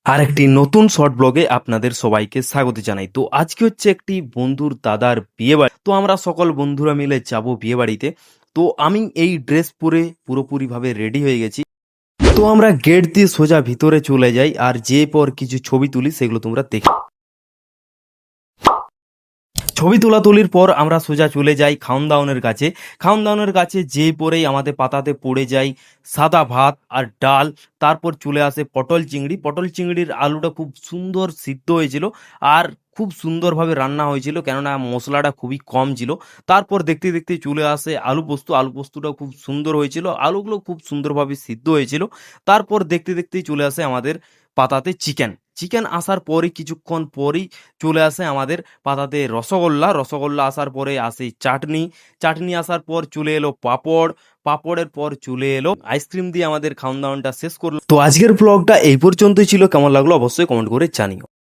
আরেকটি নতুন শর্ট ব্লগে আপনাদের সবাইকে স্বাগত জানাই। তো আজকে হচ্ছে একটি বন্ধুর দাদার বিয়ে বাড়ি। তো আমরা সকল বন্ধুরা মিলে যাব বিয়ে বাড়িতে। তো আমি এই ড্রেস পরে পুরোপুরিভাবে রেডি হয়ে গেছি। তো আমরা গেট দিয়ে সোজা ভিতরে চলে যাই, আর যে পর কিছু ছবি তুলি সেগুলো তোমরা দেখে। ছবি তোলাতুলির পর আমরা সোজা চলে যাই খাওন দাওনের কাছে। খাওন দাওনের কাছে যে পরেই আমাদের পাতাতে পড়ে যায় সাদা ভাত আর ডাল। তারপর চলে আসে পটল চিংড়ি। পটল চিংড়ির আলুটা খুব সুন্দর সিদ্ধ হয়েছিল আর খুব সুন্দরভাবে রান্না হয়েছিল, কেননা মশলাটা খুবই কম ছিল। তারপর দেখতে দেখতে চলে আসে আলু পোস্ত। আলু পোস্তটাও খুব সুন্দর হয়েছিল, আলুগুলো খুব সুন্দরভাবে সিদ্ধ হয়েছিল। তারপর দেখতে দেখতেই চলে আসে আমাদের পাতাতে চিকেন। চিকেন আসার পরে কিছুক্ষণ পরেই চলে আসে আমাদের পাতাতে রসগোল্লা। রসগোল্লা আসার পরে আসে চাটনি। চাটনি আসার পর চলে এলো পাঁপড়। পাঁপড়ের পর চলে এলো আইসক্রিম দিয়ে আমাদের খাওন দাওয়ানটা শেষ করলো। তো আজকের ব্লগটা এই পর্যন্তই ছিল। কেমন লাগলো অবশ্যই কমেন্ট করে জানিও।